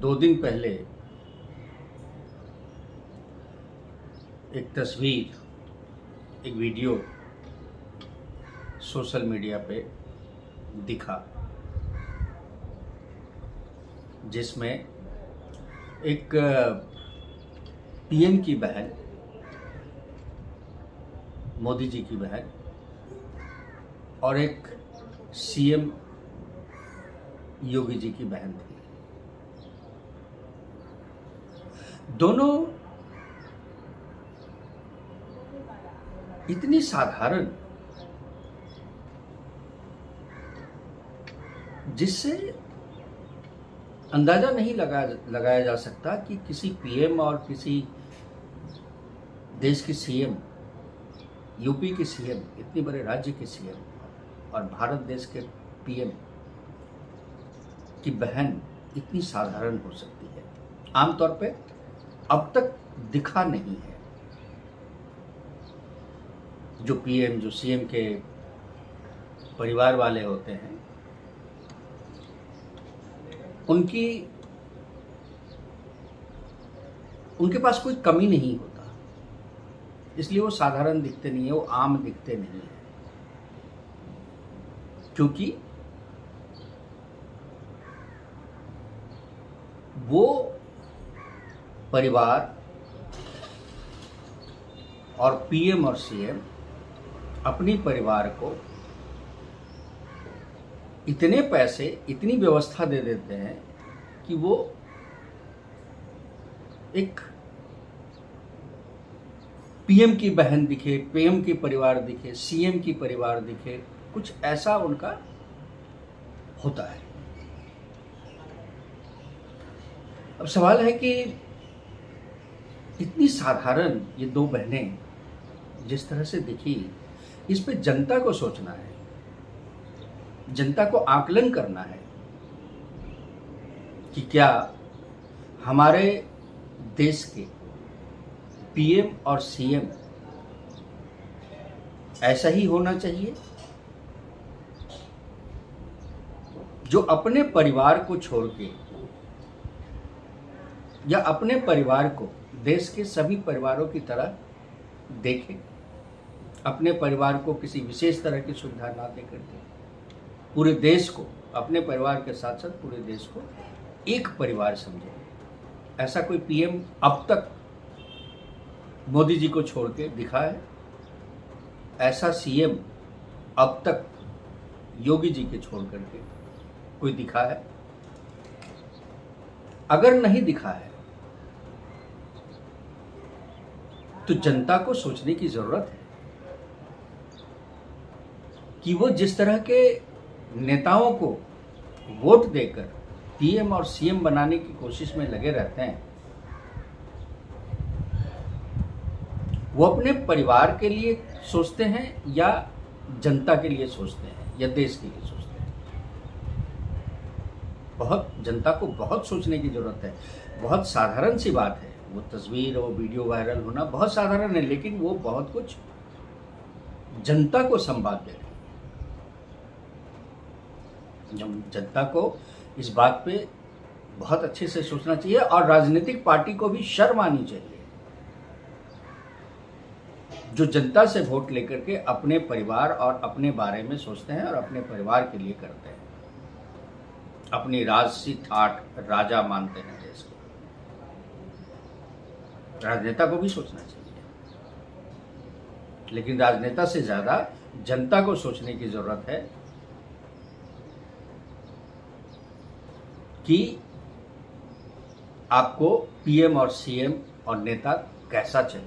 2 दिन पहले एक तस्वीर, एक वीडियो सोशल मीडिया पे दिखा, जिसमें एक पीएम की बहन, मोदी जी की बहन और एक सीएम योगी जी की बहन थी। दोनों इतनी साधारण, जिससे अंदाजा नहीं लगाया जा सकता कि किसी पीएम और किसी देश के सीएम, यूपी के सीएम, इतने बड़े राज्य के सीएम और भारत देश के पीएम की बहन इतनी साधारण हो सकती है। आमतौर पे अब तक दिखा नहीं है। जो पीएम, जो सीएम के परिवार वाले होते हैं, उनके पास कोई कमी नहीं होता, इसलिए वो साधारण दिखते नहीं है, वो आम दिखते नहीं है। क्योंकि वो परिवार और पीएम और सीएम अपने परिवार को इतने पैसे, इतनी व्यवस्था दे देते हैं कि वो एक पीएम की बहन दिखे, पीएम की परिवार दिखे, सीएम की परिवार दिखे, कुछ ऐसा उनका होता है। अब सवाल है कि इतनी साधारण ये दो बहनें जिस तरह से दिखी, इस पे जनता को सोचना है, जनता को आकलन करना है कि क्या हमारे देश के पीएम और सीएम ऐसा ही होना चाहिए, जो अपने परिवार को छोड़ के या अपने परिवार को देश के सभी परिवारों की तरह देखे, अपने परिवार को किसी विशेष तरह की सुविधा ना दे करके पूरे देश को, अपने परिवार के साथ साथ पूरे देश को एक परिवार समझे। ऐसा कोई पीएम अब तक मोदी जी को छोड़ के दिखा है? ऐसा सीएम अब तक योगी जी के छोड़ करके कोई दिखा है? अगर नहीं दिखा है तो जनता को सोचने की जरूरत है कि वो जिस तरह के नेताओं को वोट देकर पीएम और सीएम बनाने की कोशिश में लगे रहते हैं, वो अपने परिवार के लिए सोचते हैं या जनता के लिए सोचते हैं या देश के लिए सोचते हैं? जनता को बहुत सोचने की जरूरत है। बहुत साधारण सी बात है, वो तस्वीर और वीडियो वायरल होना बहुत साधारण है, लेकिन वो बहुत कुछ जनता को संवाद दे रही है। जनता को इस बात पे बहुत अच्छे से सोचना चाहिए और राजनीतिक पार्टी को भी शर्म आनी चाहिए, जो जनता से वोट लेकर के अपने परिवार और अपने बारे में सोचते हैं और अपने परिवार के लिए करते हैं, अपनी राजसी ठाठ राजा मानते हैं देश को। राजनेता को भी सोचना चाहिए, लेकिन राजनेता से ज्यादा जनता को सोचने की जरूरत है कि आपको पीएम और सीएम और नेता कैसा चाहिए।